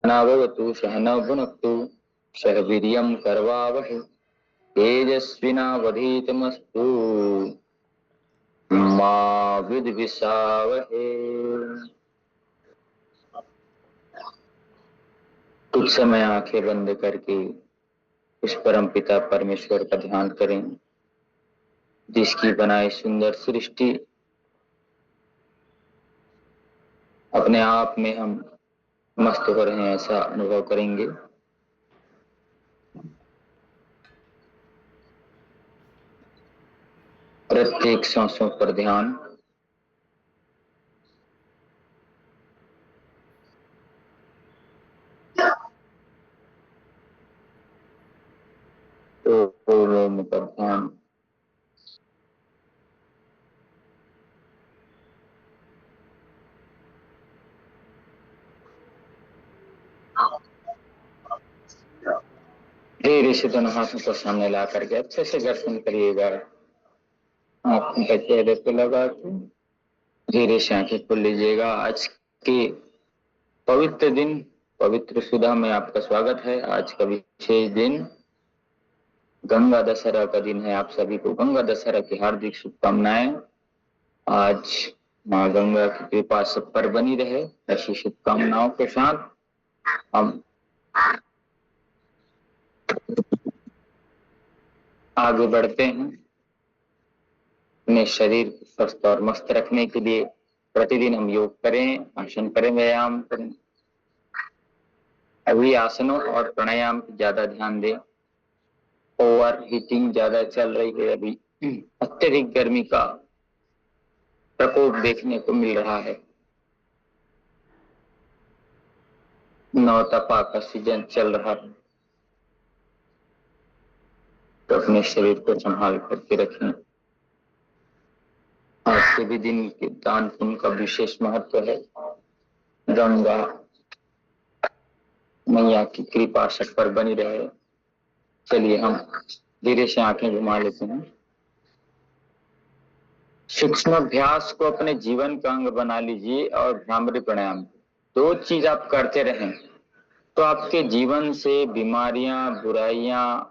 नावतु सहनौ भुनक्तु सह वीर्यं करवावहै तेजस्विनावधीतमस्तु मा विद्विषावहै। कुछ समय आंखें बंद करके उस परम पिता परमेश्वर का ध्यान करें जिसकी बनाई सुंदर सृष्टि अपने आप में हम मस्त हो रहे हैं ऐसा अनुभव करेंगे। प्रत्येक सांसों पर ध्यान। ओम पर ध्यान। धीरे से दोनों हाथों को सामने ला करके अच्छे से दर्शन करिएगा। आंखों के चेहरे पे लगा के धीरे से आंखें खोल लीजिएगा। आज के पवित्र दिन, पवित्र सुधा में आपका स्वागत है। आज का विशेष दिन गंगा दशहरा का दिन है। आप सभी को गंगा दशहरा की हार्दिक शुभकामनाएं। आज माँ गंगा की कृपा सब पर बनी रहे, ऐसी शुभकामनाओं के साथ हम आगे बढ़ते हैं। अपने शरीर को स्वस्थ और मस्त रखने के लिए प्रतिदिन हम योग करें, आसन करें, व्यायाम करें। अभी आसनों और प्राणायाम की ज्यादा ध्यान दें। ओवर हीटिंग ज्यादा चल रही है अभी। अत्यधिक गर्मी का प्रकोप देखने को मिल रहा है। नौतपा का सीजन चल रहा है, तो अपने शरीर को संभाल करके रखें। आज के भी दिन के दान पुण्य का विशेष महत्व है। गंगा मैया की कृपा सब पर बनी रहे। चलिए हम धीरे से आंखें घुमा लेते हैं। सूक्ष्म अभ्यास को अपने जीवन का अंग बना लीजिए और भ्रामरी प्राणायाम, दो चीज आप करते रहें तो आपके जीवन से बीमारियां, बुराइयां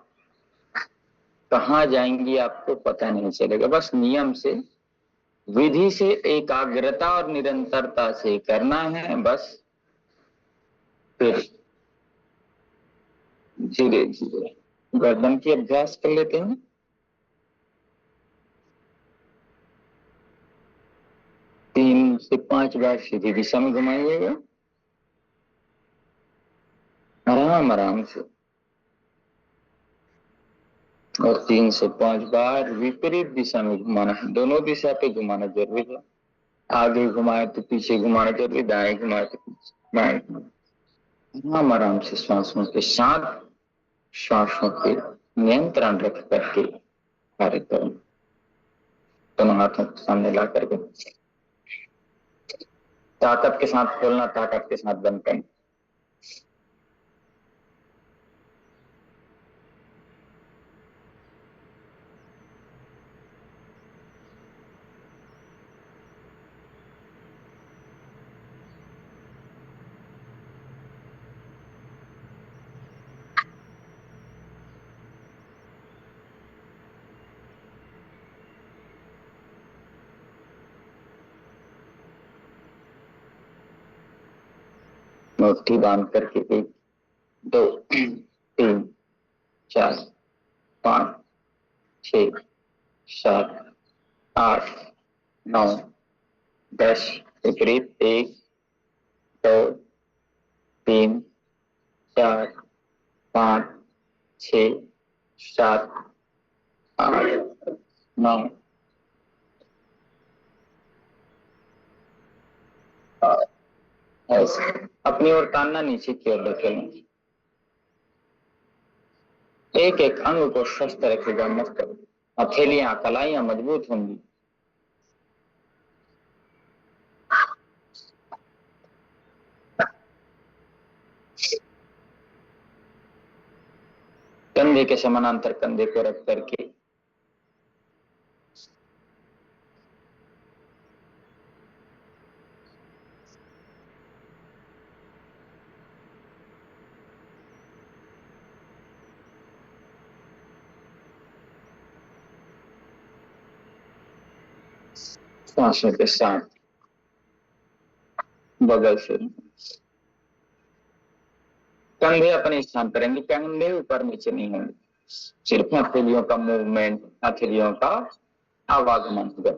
कहाँ जाएंगी आपको पता नहीं चलेगा। बस नियम से, विधि से, एकाग्रता और निरंतरता से करना है। बस फिर धीरे धीरे गर्दन की अभ्यास कर लेते हैं। 3 से 5 बार सीधी दिशा में घुमाइएगा, आराम आराम से। और 3 से 5 बार विपरीत दिशा में घुमाना है। दोनों दिशा पे घुमाना जरूरी है। आगे घुमाए तो पीछे घुमाना जरूरी, दाएं घुमाए तो पीछे, बाएं घुमाए। आराम आराम से श्वासों के साथ, श्वासों पे नियंत्रण रख करके कार्य करें। दोनों हाथों को सामने ला करके ताकत के साथ खोलना, ताकत के साथ बंद करना। मुट्ठी बांध करके 1 2 3 4 5 6 7 8 9 10। विपरीत 1 2 3 4 5 6 7 8 9। ऐसे अपनी ओर तानना, नीचे की ओर ढकेलें। एक एक अंग को स्वस्थ रखेगा, मस्त। हथेलियां, कलाइयां मजबूत होंगी। कंधे के समानांतर कंधे को रख करके सांसों के साथ बगल से कंधे अपने स्थान पर रहेंगे, कंधे ऊपर नीचे नहीं होंगे, सिर्फ हथेलियों का मूवमेंट, हथेलियों का आवागमन होगा।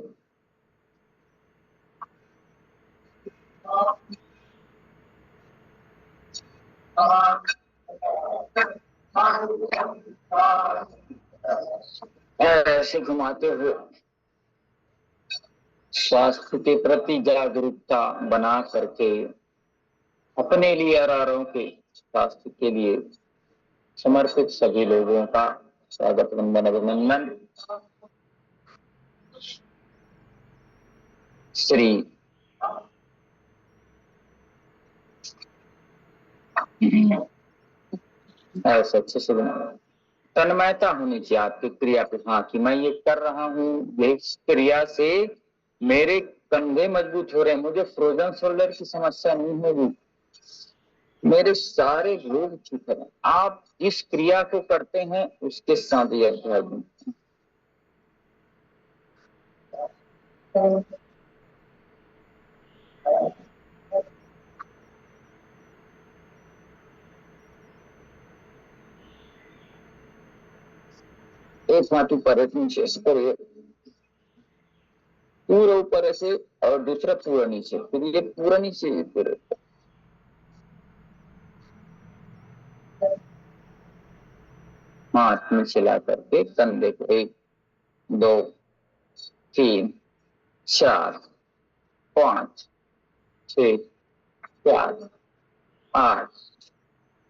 ऐसे घुमाते हुए स्वास्थ्य के प्रति जागरूकता बना करके अपने लिए और औरों के स्वास्थ्य के लिए समर्पित सभी लोगों का स्वागत, वंदन, अभिनंदन। श्री ऐसे अच्छे से बना, तन्मयता होनी चाहिए आपकी क्रिया पे। हाँ, कि मैं ये कर रहा हूँ, ये क्रिया से मेरे कंधे मजबूत हो रहे हैं, मुझे फ्रोजन शोल्डर की समस्या नहीं होगी, मेरे सारे रोग ठीक है। आप जिस क्रिया को करते हैं उसके साथ ये अध्यात्म एक हाथ ऊपर एक नीचे ऐसे करिए, पूरा ऊपर ऐसे और दूसरा पूरा नीचे, फिर ये पूरा नीचे, फिर हाथ में चला करके कंधे को 1 2 3 4 5 6 7 8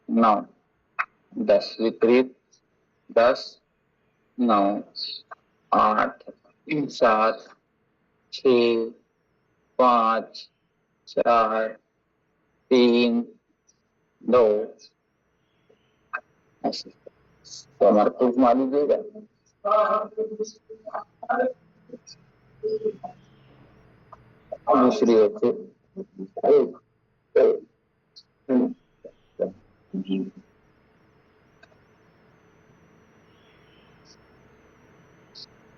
9 10, विपरीत 10 9 8 7 6 5 4 3 2 ऐसे कमर को घुमा लीजिएगा। दूसरी ओर से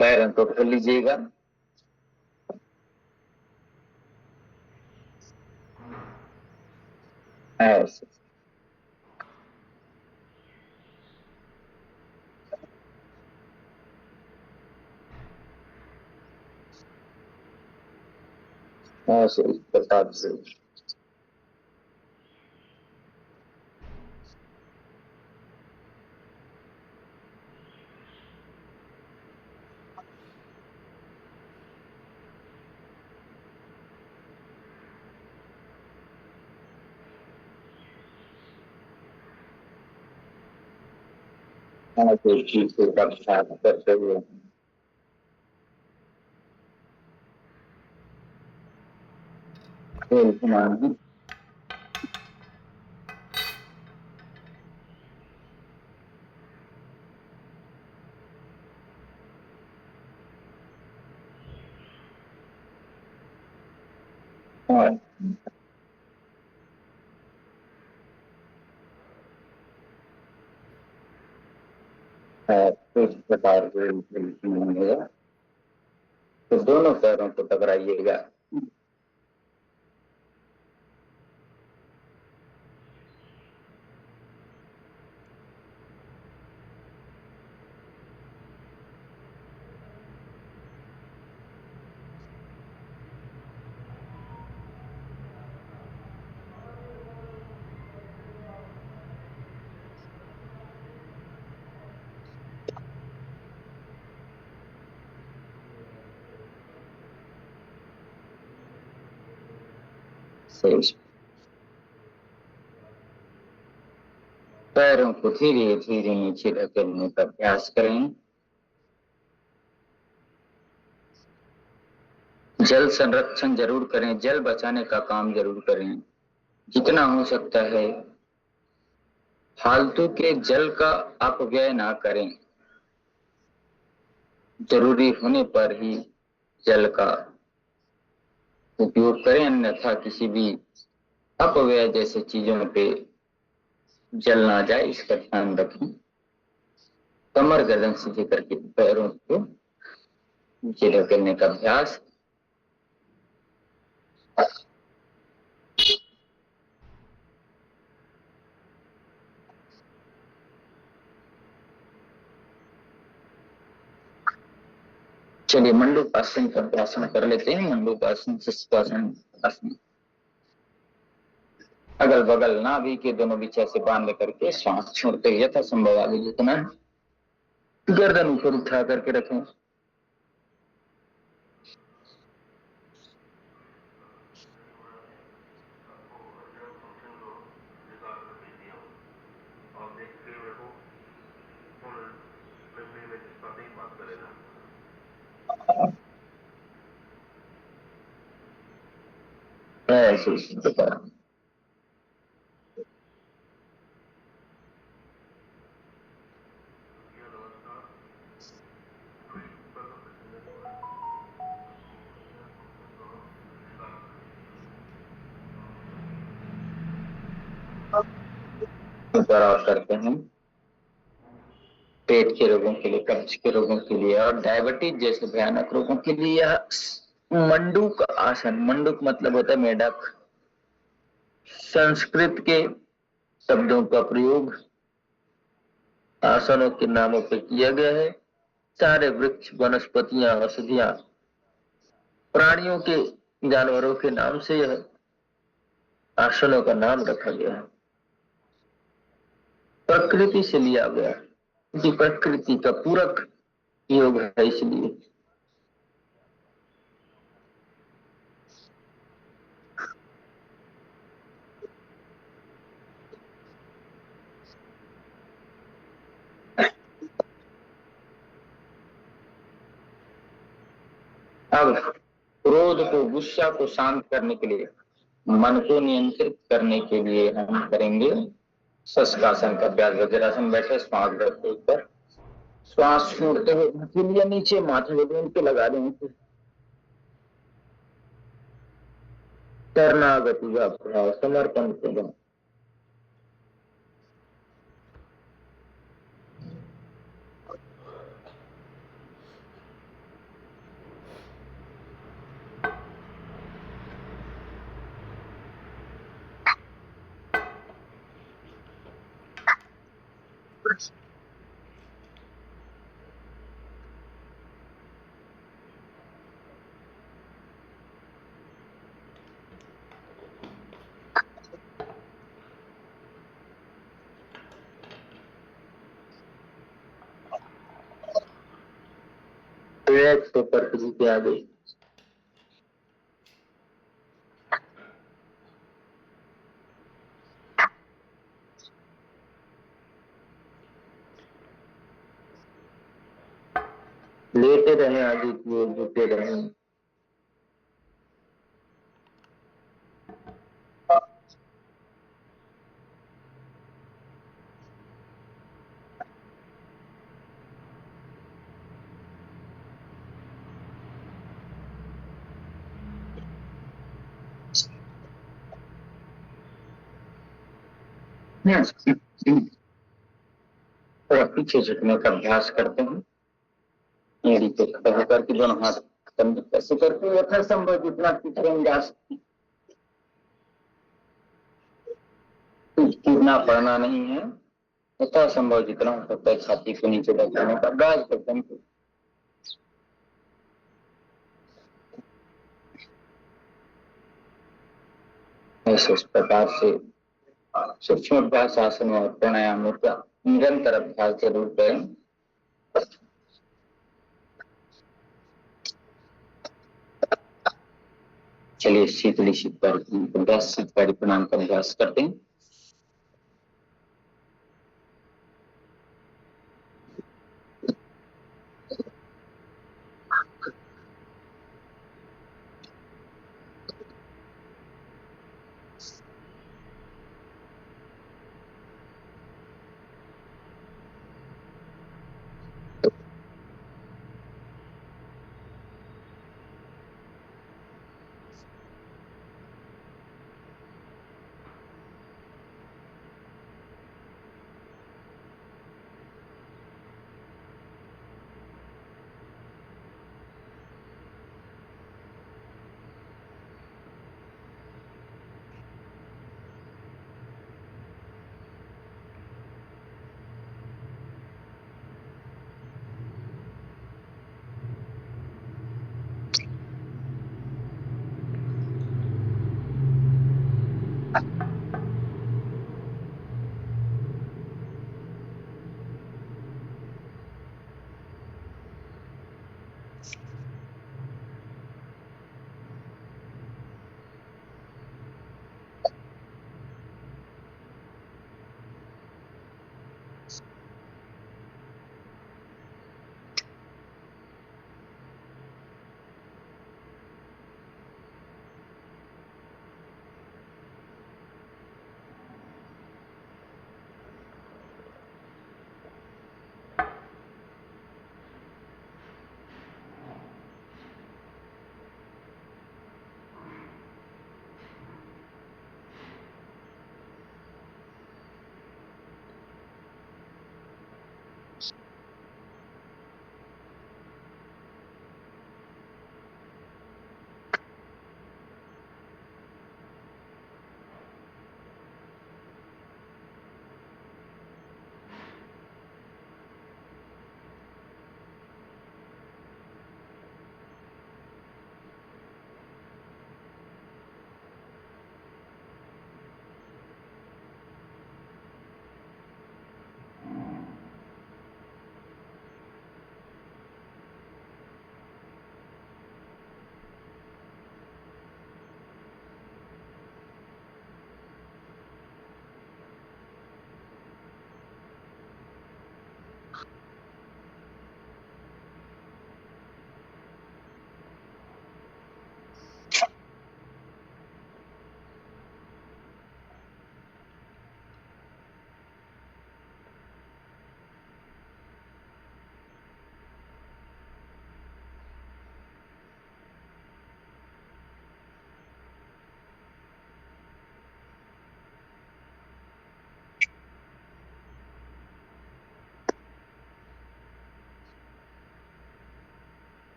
पैरों को खोल लीजिएगा। ऐसे ऐसे इस प्रकार से ऐसे चीज को करते हुए खेल घुमाना और इस प्रकार से घुमाइएगा। तो दोनों पैरों को टकराइएगा। सही। पैरों को धीरे धीरे नीचे धकेलने का प्रयास करें। जल संरक्षण जरूर करें, जल बचाने का काम जरूर करें, जितना हो सकता है फालतू के जल का अपव्यय ना करें, जरूरी होने पर ही जल का उपयोग करें, अन्यथा किसी भी अपव्यय जैसे चीजों पे जल ना जाए, इसका ध्यान रखें। कमर गर्दन सीधे करके पैरों को नीचे धकेलने का अभ्यास। चलिए मंडूकासन का अभ्यासन कर लेते हैं। मंडूकासन, शीर्षासन आसन। अगल बगल नाभि के दोनों बीच से बांध करके श्वास छोड़ते हुए यथासंभव आगे जितना गर्दन ऊपर उठा करके रखें। ऐसे इसी प्रकार ऊपर और करते हैं। पेट के रोगों के लिए, कब्ज के रोगों के लिए और डायबिटीज जैसे भयानक रोगों के लिए यह मंडूक आसन, मंडूक मतलब होता है मेढक, संस्कृत के शब्दों का प्रयोग आसनों के नामों पर किया गया है। सारे वृक्ष, वनस्पतियां, औषधियां, प्राणियों के, जानवरों के नाम से यह आसनों का नाम रखा गया है। प्रकृति से लिया गया, क्योंकि प्रकृति का पूरक योग है, इसलिए अब क्रोध को, गुस्सा को शांत करने के लिए, मन को नियंत्रित करने के लिए हम करेंगे शशकासन का अभ्यास। वज्रासन बैठे, श्वास भरते ऊपर, श्वास छोड़ते हुए हथेलियां नीचे माथे जमीन पे लगा देंगे। शरणागति का भाव, समर्पण के भाव। पेट तो प्रकृति के आगे। लेटे रहे, आगे की ओर झुके रहे। थोड़ा पीछे झुकने का अभ्यास करते हैं। एड़ी पे खड़े होकर के दोनों हाथ कंधे पे ऐसे करके यथासंभव जितना पीछे हम जा सकते, गिरना पड़ना नहीं है। यथासंभव जितना हो सकता है छाती को नीचे रखने का अभ्यास करते हैं। ऐसे इस प्रकार से सूक्ष्म अभ्यास, आसन और प्राणायामों का निरंतर अभ्यास जरूर करें। चलिए शीतली शीतकारी प्रणाम का अभ्यास करते हैं।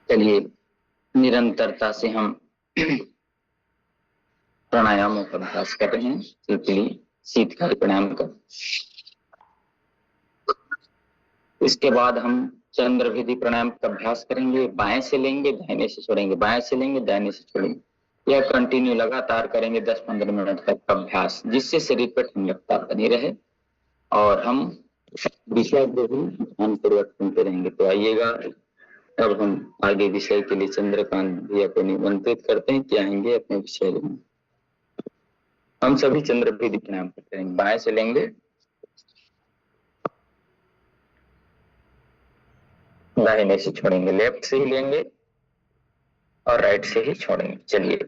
चलिए निरंतरता से हम प्राणायामों का अभ्यास कर रहे हैं। शीतकाल प्राणायाम का। इसके बाद हम चंद्रभेदी प्राणायाम का अभ्यास करेंगे। बाएं से लेंगे, दाहिने से छोड़ेंगे, बाएं से लेंगे, दाहिने से छोड़ेंगे। यह कंटिन्यू लगातार करेंगे 10-15 मिनट तक का अभ्यास, जिससे शरीर पर ठंडकता बनी रहे और हम विषय को भी ध्यानपूर्वक सुनते रहेंगे। तो आइएगा, अब हम आगे विषय के लिए चंद्रकांत भैया को निमंत्रित करते हैं कि आएंगे अपने विषय में। हम सभी चंद्रभेदी प्राणायाम करते हैं। बाएं से लेंगे, दाहिने से छोड़ेंगे, लेफ्ट से ही लेंगे और राइट से ही छोड़ेंगे। चलिए